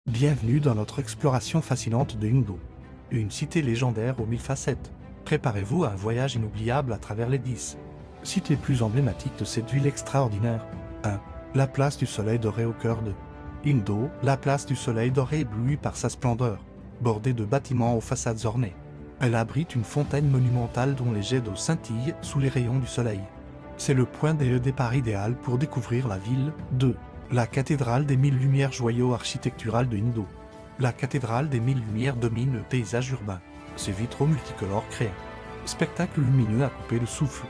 Bienvenue dans notre exploration fascinante de Indo, une cité légendaire aux mille facettes. Préparez-vous à un voyage inoubliable à travers les 10 cités plus emblématiques de cette ville extraordinaire. 1. La place du Soleil doré au cœur de Indo. La place du Soleil doré éblouie par sa splendeur, bordée de bâtiments aux façades ornées. Elle abrite une fontaine monumentale dont les jets d'eau scintillent sous les rayons du soleil. C'est le point de départ idéal pour découvrir la ville. 2. La cathédrale des Mille Lumières, joyau architectural de Indo. La cathédrale des Mille Lumières domine le paysage urbain. Ses vitraux multicolores créent un spectacle lumineux à couper le souffle,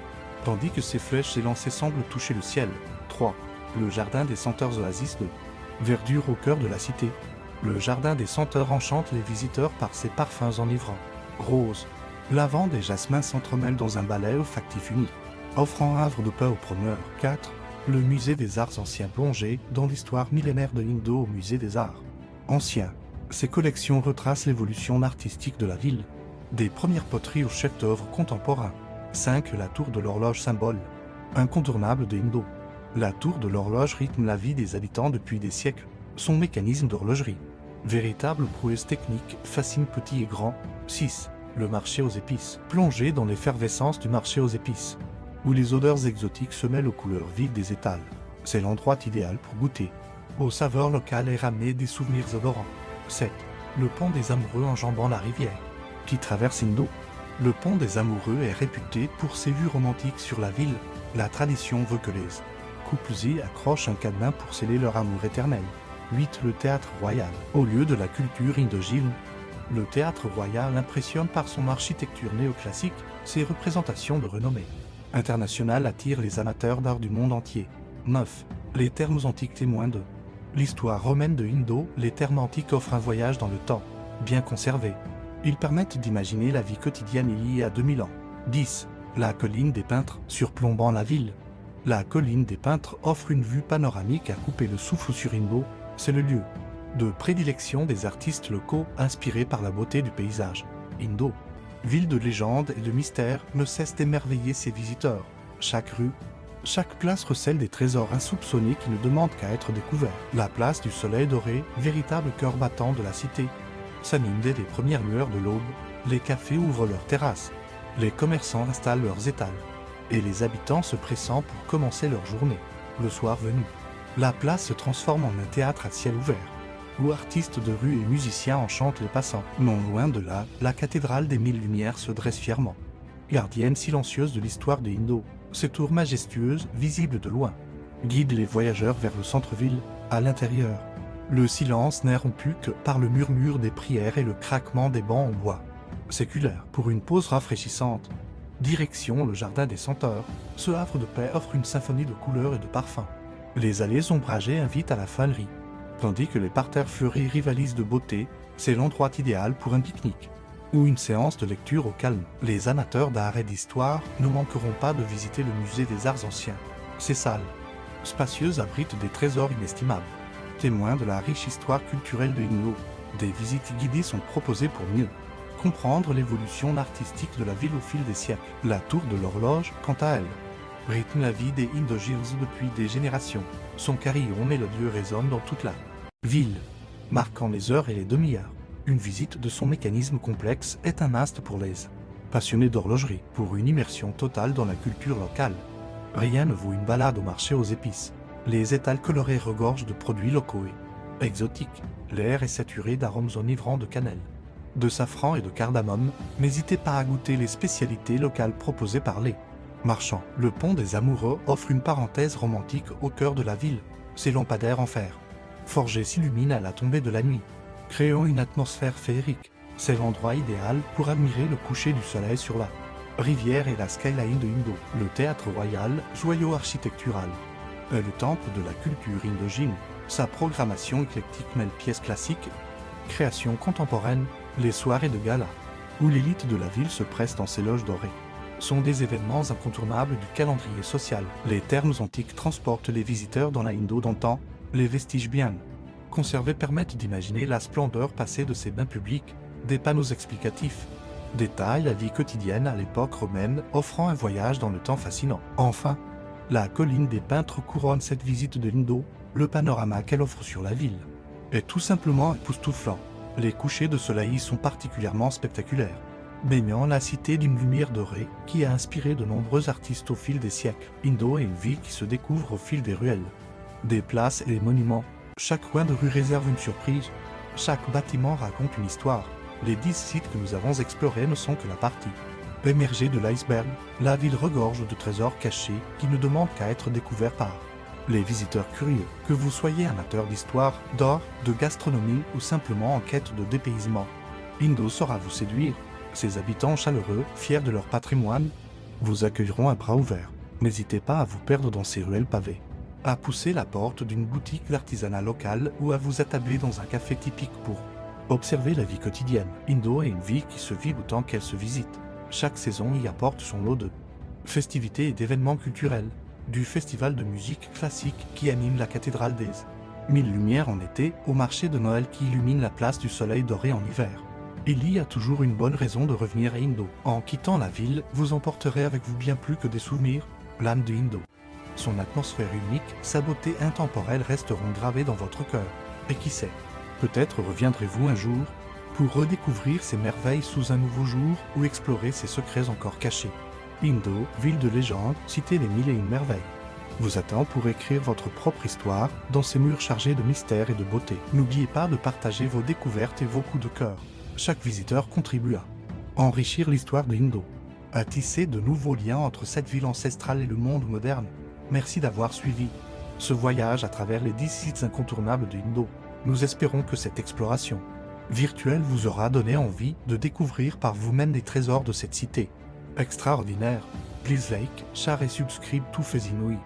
tandis que ses flèches élancées semblent toucher le ciel. 3. Le jardin des senteurs, oasis de verdure au cœur de la cité. Le jardin des senteurs enchante les visiteurs par ses parfums enivrants. Rose, lavande et jasmin s'entremêlent dans un balai olfactif unique, offrant un havre de paix aux promeneurs. 4. Le musée des arts anciens, plongé dans l'histoire millénaire de l'Indo au musée des arts anciens. Ces collections retracent l'évolution artistique de la ville, des premières poteries aux chefs-d'œuvre contemporains. 5. La tour de l'horloge, symbole incontournable de Indo. La tour de l'horloge rythme la vie des habitants depuis des siècles. Son mécanisme d'horlogerie, véritable prouesse technique, fascine petits et grands. 6. Le marché aux épices, plongé dans l'effervescence du marché aux épices, où les odeurs exotiques se mêlent aux couleurs vives des étals. C'est l'endroit idéal pour goûter aux saveurs locales et ramener des souvenirs odorants. 7. Le pont des Amoureux enjambant la rivière qui traverse Indo. Le pont des Amoureux est réputé pour ses vues romantiques sur la ville. La tradition veut que les couples y accrochent un cadenas pour sceller leur amour éternel. 8. Le théâtre royal, au lieu de la culture indochine. Le théâtre royal impressionne par son architecture néoclassique. Ses représentations de renommée internationale attirent les amateurs d'art du monde entier. 9. Les thermes antiques, témoins de l'histoire romaine de Indo. Les thermes antiques offrent un voyage dans le temps, bien conservé. Ils permettent d'imaginer la vie quotidienne il y a 2000 ans. 10. La colline des peintres, surplombant la ville. La colline des peintres offre une vue panoramique à couper le souffle sur Indo. C'est le lieu de prédilection des artistes locaux, inspirés par la beauté du paysage. Indo, ville de légende et de mystère, ne cesse d'émerveiller ses visiteurs. Chaque rue, chaque place recèle des trésors insoupçonnés qui ne demandent qu'à être découverts. La place du Soleil doré, véritable cœur battant de la cité, s'anime dès les premières lueurs de l'aube. Les cafés ouvrent leurs terrasses, les commerçants installent leurs étals, et les habitants se pressant pour commencer leur journée. Le soir venu, la place se transforme en un théâtre à ciel ouvert, où artistes de rue et musiciens enchantent les passants. Non loin de là, la cathédrale des Mille Lumières se dresse fièrement, gardienne silencieuse de l'histoire de Indo. Ses tours majestueuses, visibles de loin, guident les voyageurs vers le centre-ville. À l'intérieur, le silence n'est rompu que par le murmure des prières et le craquement des bancs en bois séculaire. Pour une pause rafraîchissante, direction le jardin des senteurs. Ce havre de paix offre une symphonie de couleurs et de parfums. Les allées ombragées invitent à la fanerie, tandis que les parterres fleuris rivalisent de beauté. C'est l'endroit idéal pour un pique-nique ou une séance de lecture au calme. Les amateurs d'art et d'histoire ne manqueront pas de visiter le musée des arts anciens. Ces salles spacieuses abritent des trésors inestimables, témoins de la riche histoire culturelle de Indo. Des visites guidées sont proposées pour mieux comprendre l'évolution artistique de la ville au fil des siècles. La tour de l'horloge, quant à elle, rythme la vie des Indochines depuis des générations. Son carillon mélodieux résonne dans toute la ville, marquant les heures et les demi-heures. Une visite de son mécanisme complexe est un must pour les passionnés d'horlogerie. Pour une immersion totale dans la culture locale, rien ne vaut une balade au marché aux épices. Les étals colorés regorgent de produits locaux et exotiques. L'air est saturé d'arômes enivrants de cannelle, de safran et de cardamome. N'hésitez pas à goûter les spécialités locales proposées par les marchands. Le pont des Amoureux offre une parenthèse romantique au cœur de la ville. Ses lampadaires en fer forgés s'illuminent à la tombée de la nuit, créant une atmosphère féerique. C'est l'endroit idéal pour admirer le coucher du soleil sur la rivière et la skyline de Indo. Le théâtre royal, joyau architectural, est le temple de la culture indochine. Sa programmation éclectique mêle pièces classiques, créations contemporaines. Les soirées de gala, où l'élite de la ville se presse dans ses loges dorées, sont des événements incontournables du calendrier social. Les thermes antiques transportent les visiteurs dans la Indo d'antan. Les vestiges bien conservés permettent d'imaginer la splendeur passée de ces bains publics. Des panneaux explicatifs détaillent la vie quotidienne à l'époque romaine, offrant un voyage dans le temps fascinant. Enfin, la colline des peintres couronne cette visite de l'Indo. Le panorama qu'elle offre sur la ville est tout simplement époustouflant. Les couchers de soleil y sont particulièrement spectaculaires, baignant la cité d'une lumière dorée qui a inspiré de nombreux artistes au fil des siècles. Indo est une ville qui se découvre au fil des ruelles, des places et des monuments. Chaque coin de rue réserve une surprise. Chaque bâtiment raconte une histoire. Les 10 sites que nous avons explorés ne sont que la partie émergée de l'iceberg. La ville regorge de trésors cachés qui ne demandent qu'à être découverts par les visiteurs curieux. Que vous soyez amateur d'histoire, d'art, de gastronomie ou simplement en quête de dépaysement, Indo saura vous séduire. Ses habitants chaleureux, fiers de leur patrimoine, vous accueilleront à bras ouverts. N'hésitez pas à vous perdre dans ces ruelles pavées, à pousser la porte d'une boutique d'artisanat local ou à vous attabler dans un café typique pour observer la vie quotidienne. Indo est une ville qui se vit autant qu'elle se visite. Chaque saison y apporte son lot de festivités et d'événements culturels, du festival de musique classique qui anime la cathédrale des 1000 lumières en été, au marché de Noël qui illumine la place du soleil doré en hiver. Il y a toujours une bonne raison de revenir à Indo. En quittant la ville, vous emporterez avec vous bien plus que des souvenirs. L'âme de Indo, son atmosphère unique, sa beauté intemporelle resteront gravées dans votre cœur. Et qui sait, peut-être reviendrez-vous un jour pour redécouvrir ces merveilles sous un nouveau jour ou explorer ses secrets encore cachés. Indo, ville de légende, cité des 1001 merveilles, vous attend pour écrire votre propre histoire dans ces murs chargés de mystère et de beauté. N'oubliez pas de partager vos découvertes et vos coups de cœur. Chaque visiteur contribue à enrichir l'histoire de Indo, à tisser de nouveaux liens entre cette ville ancestrale et le monde moderne. Merci d'avoir suivi ce voyage à travers les 10 sites incontournables de Indo. Nous espérons que cette exploration virtuelle vous aura donné envie de découvrir par vous-même les trésors de cette cité extraordinaire. Please like, share et subscribe to Faisinouï.